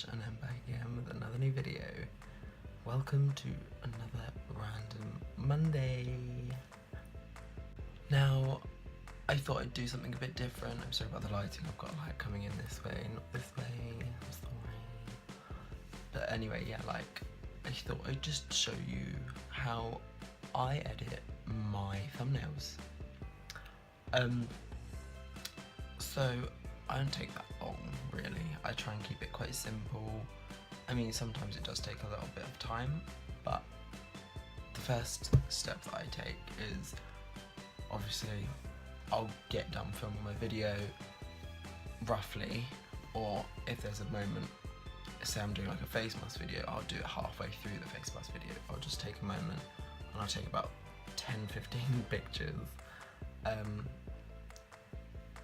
RandomJosh, and I'm back again with another new video. Welcome to another Random Monday. Now, I thought I'd do something a bit different. I'm sorry about the lighting, I've got a light coming in this way, not this way, I'm sorry. But anyway, yeah, I thought I'd just show you how I edit my thumbnails. So I don't take that long, really. I try and keep it quite simple. I mean, sometimes it does take a little bit of time, but the first step that I take is, obviously, I'll get done filming my video, roughly, or if there's a moment, say I'm doing like a face mask video, I'll do it halfway through the face mask video. I'll just take a moment, and I'll take about 10-15 pictures,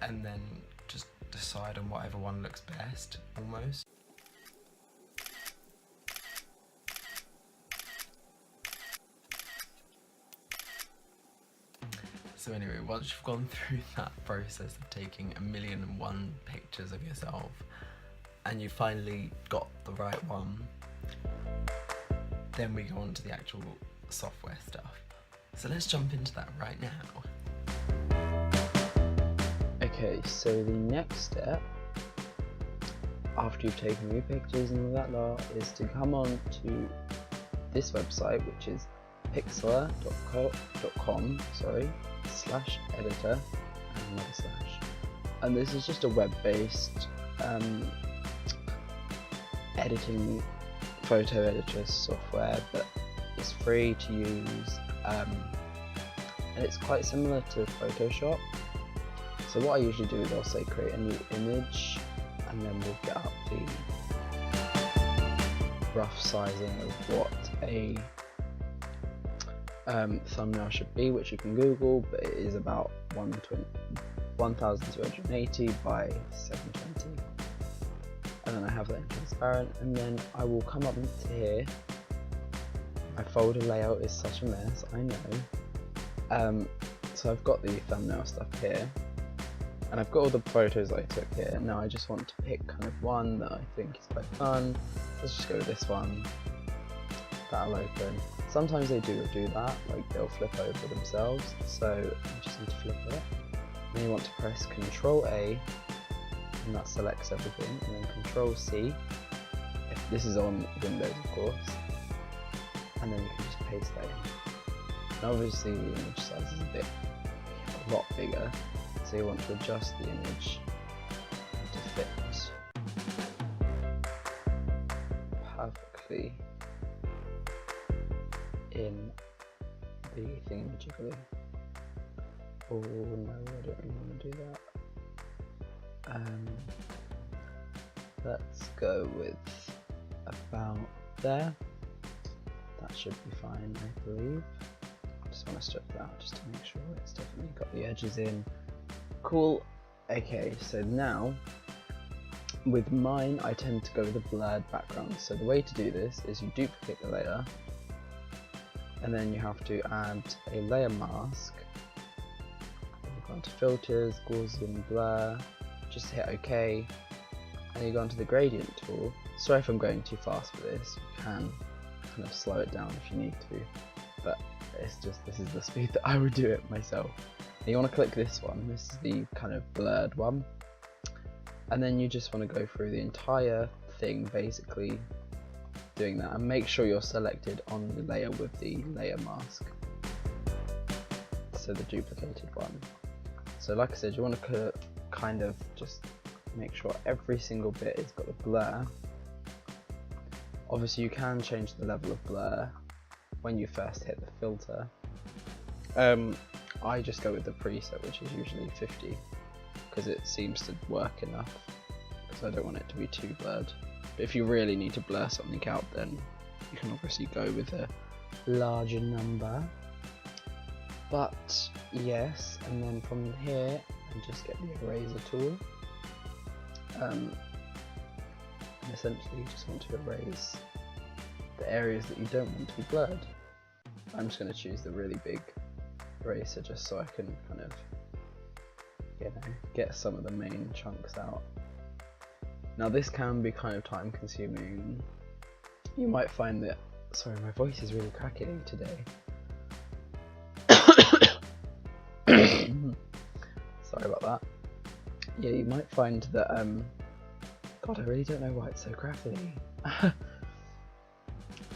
and then just decide on whatever one looks best, almost. So anyway, once you've gone through that process of taking 1,000,001 pictures of yourself, and you finally got the right one, then we go on to the actual software stuff. So let's jump into that right now. Okay, so the next step, after you've taken your pictures and all that lot, is to come on to this website, which is pixlr.com, /editor, and another slash. And this is just a web-based editing photo editor software, but it's free to use, and it's quite similar to Photoshop. So what I usually do is I'll say create a new image, and then we'll get up the rough sizing of what a thumbnail should be, which you can Google, but it is about 1280 by 720. And then I have that in transparent, and then I will come up into here. My folder layout is such a mess, I know. So I've got the thumbnail stuff here, and I've got all the photos I took here. Now I just want to pick kind of one that I think is quite fun. Let's just go with this one. That'll open. Sometimes they do that, like they'll flip over themselves, so you just need to flip it. Then you want to press Ctrl A, and that selects everything, and then Ctrl C, if this is on Windows of course, and then you can just paste that in. And obviously the image size is a lot bigger, so you want to adjust the image to fit perfectly in the thingamajiggle. Oh no, I don't really want to do that. Let's go with about there. That should be fine, I believe. I just want to strip that out just to make sure it's definitely got the edges in. Cool. Okay, so now with mine I tend to go with a blurred background. So the way to do this is you duplicate the layer, and then you have to add a layer mask. You go into filters, Gaussian blur, just hit OK, and you go onto the gradient tool. Sorry if I'm going too fast for this, you can kind of slow it down if you need to, but it's just, this is the speed that I would do it myself. And you want to click this one, this is the kind of blurred one, and then you just want to go through the entire thing basically doing that, and make sure you're selected on the layer with the layer mask, so the duplicated one. So like I said, you want to kind of just make sure every single bit has got the blur. Obviously you can change the level of blur when you first hit the filter. I just go with the preset, which is usually 50, because it seems to work enough, because I don't want it to be too blurred. But if you really need to blur something out, then you can obviously go with a larger number. But yes, and then from here, and just get the eraser tool. And essentially you just want to erase the areas that you don't want to be blurred. I'm just going to choose the really big eraser just so I can kind of, you know, get some of the main chunks out. Now this can be kind of time consuming. You might find that, sorry, my voice is really cracking today. Sorry about that. Yeah, you might find that, God, I really don't know why it's so crackly.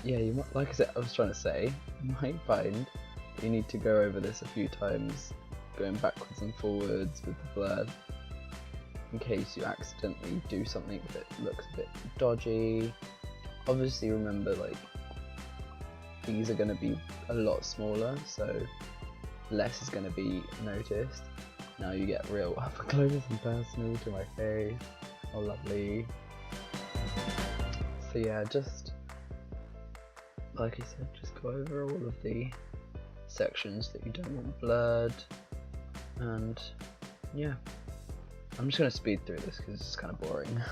Yeah, you might, like I was trying to say, you might find that you need to go over this a few times, going backwards and forwards with the blur, in case you accidentally do something that looks a bit dodgy. Obviously remember, like, these are going to be a lot smaller, so less is going to be noticed. Now you get real up close and personal to my face. Oh, lovely. So yeah, just like I said, just go over all of the sections that you don't want blurred, and yeah, I'm just going to speed through this because it's kind of boring.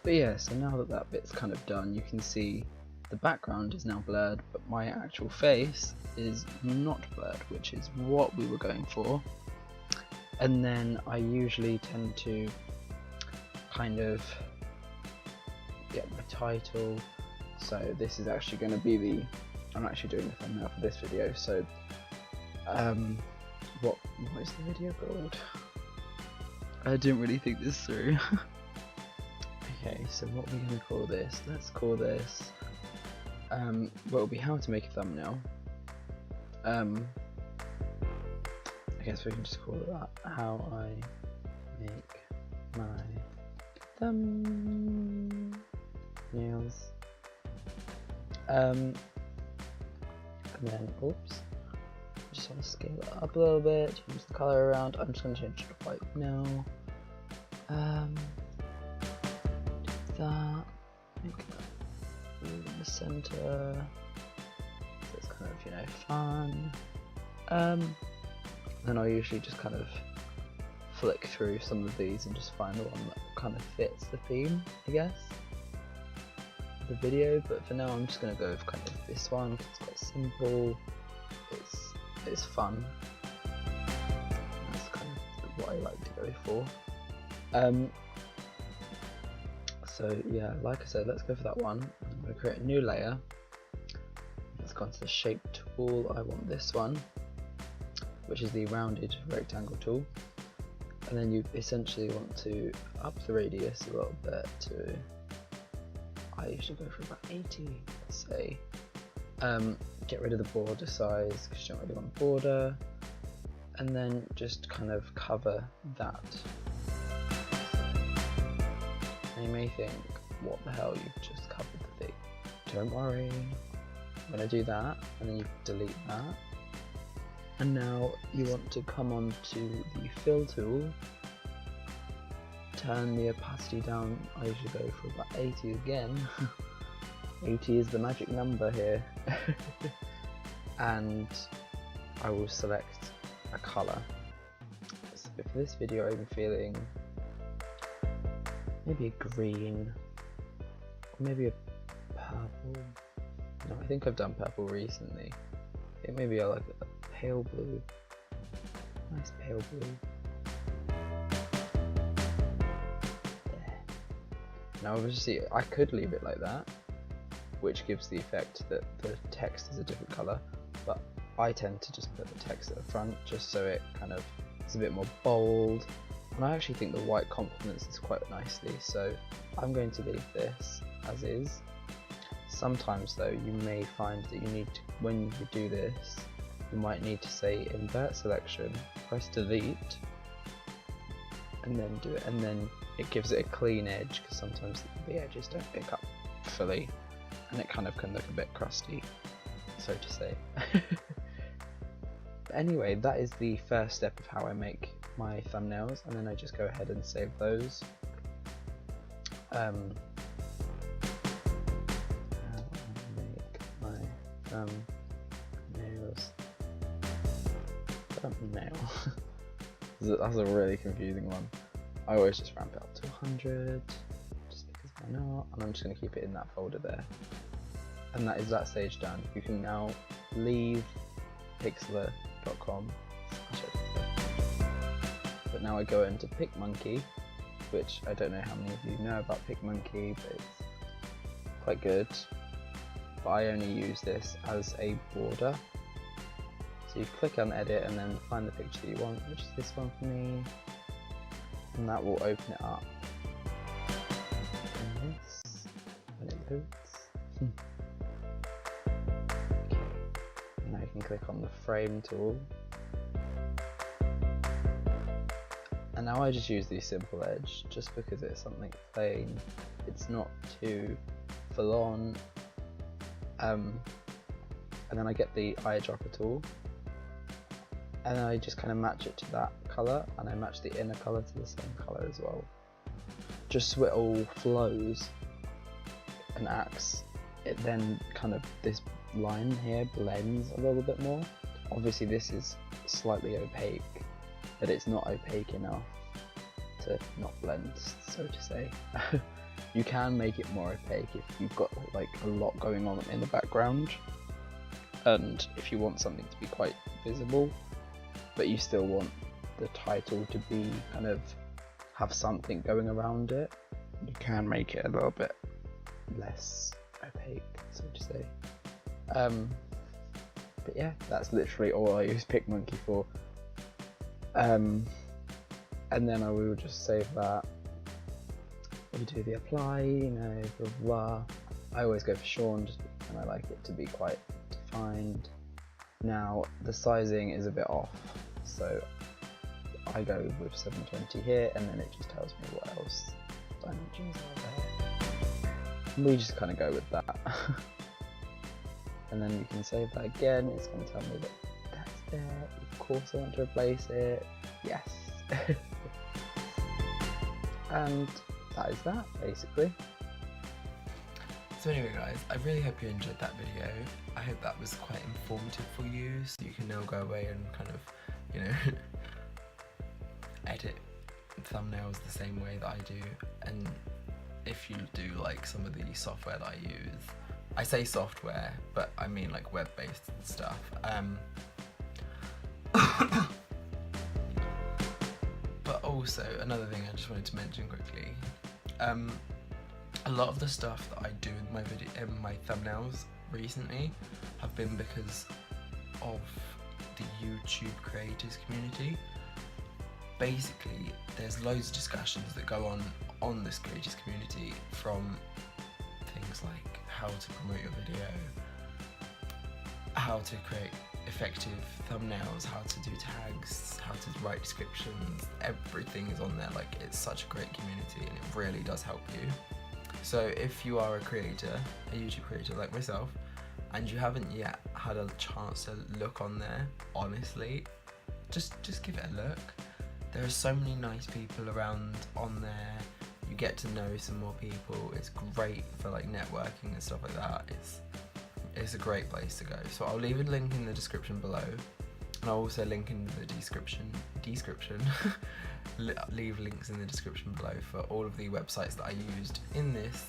But yeah, so now that that bit's kind of done, you can see the background is now blurred, but my actual face is not blurred, which is what we were going for. And then I usually tend to kind of get my title. So this is actually going to be the, I'm actually doing the thumbnail for this video, so what is the video called? I didn't really think this through. Okay, so what we're going to call this, let's call this, well, it'll be how to make a thumbnail. I guess we can just call it that, how I make my thumbnails. And then, oops, just want to scale it up a little bit, change the colour around. I'm just going to change it to white now. That, make that in the center, so it's kind of, you know, fun. Then I'll usually just kind of flick through some of these and just find the one that kind of fits the theme, I guess, of the video. But for now I'm just going to go with kind of this one because it's quite simple, it's fun, that's kind of what I like to go for. So yeah, like I said, let's go for that one. I'm going to create a new layer. Let's go into the shape tool. I want this one, which is the rounded rectangle tool. And then you essentially want to up the radius a little bit to, I usually go for about 80, let's say. Get rid of the border size because you don't really want a border. And then just kind of cover that. You may think, what the hell, you've just covered the thing. Don't worry, I'm going to do that, and then you delete that. And now you want to come on to the fill tool, turn the opacity down. I usually go for about 80 again. 80 is the magic number here. And I will select a colour. So for this video I'm feeling maybe a green, or maybe a purple. No, I think I've done purple recently. It maybe I like a pale blue. Nice pale blue. There. Now obviously I could leave it like that, which gives the effect that the text is a different colour, but I tend to just put the text at the front just so it kind of is a bit more bold. And I actually think the white complements this quite nicely, so I'm going to leave this as is. Sometimes though you may find that you need to, when you do this, you might need to say invert selection, press delete, and then do it, and then it gives it a clean edge because sometimes the edges don't pick up fully and it kind of can look a bit crusty, so to say. But anyway, that is the first step of how I make my thumbnails, and then I just go ahead and save those. Make my thumbnails. Thumbnail. That's a really confusing one. I always just ramp it up to 100, just because why not? And I'm just going to keep it in that folder there. And that is that stage done. You can now leave pixlr.com. But now I go into PicMonkey, which I don't know how many of you know about PicMonkey, but it's quite good. But I only use this as a border. So you click on edit and then find the picture that you want, which is this one for me, and that will open it up. And this, when it loads. Okay. Now you can click on the frame tool. And now I just use the simple edge, just because it's something plain. It's not too full on. And then I get the eyedropper tool, and then I just kind of match it to that colour, and I match the inner colour to the same colour as well, just so it all flows and acts. It then kind of, this line here blends a little bit more. Obviously this is slightly opaque, but it's not opaque enough to not blend, so to say. You can make it more opaque if you've got like a lot going on in the background, and if you want something to be quite visible, but you still want the title to be kind of have something going around it, you can make it a little bit less opaque, so to say. But yeah, that's literally all I use PicMonkey for. And then I will just save that. We do the apply, you know, blah blah. I always go for Sean, just and I like it to be quite defined. Now the sizing is a bit off, so I go with 720 here, and then it just tells me what else dimensions are there. We just kind of go with that. And then you can save that again. It's going to tell me that that's there. Of course I want to replace it. Yes. And that is that, basically. So anyway guys, I really hope you enjoyed that video. I hope that was quite informative for you, so you can now go away and kind of, you know, edit thumbnails the same way that I do. And if you do like some of the software that I use, I say software, but I mean like web-based stuff. But also, another thing I just wanted to mention quickly, a lot of the stuff that I do in my thumbnails recently have been because of the YouTube creators community. Basically, there's loads of discussions that go on this creators community, from things like how to promote your video, how to create effective thumbnails, how to do tags, how to write descriptions. Everything is on there. Like, it's such a great community and it really does help you. So if you are a creator, a YouTube creator like myself, and you haven't yet had a chance to look on there, honestly, just give it a look. There are so many nice people around on there. You get to know some more people. It's great for like networking and stuff like that. It's a great place to go. So I'll leave a link in the description below, and I'll also link in the description. Leave links in the description below for all of the websites that I used in this,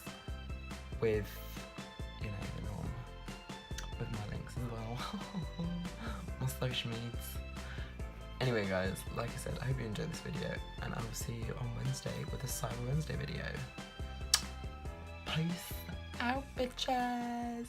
with, you know, the norm, with my links as well. My social medias. Anyway guys, like I said, I hope you enjoyed this video, and I will see you on Wednesday with a Cyber Wednesday video. Peace out, bitches!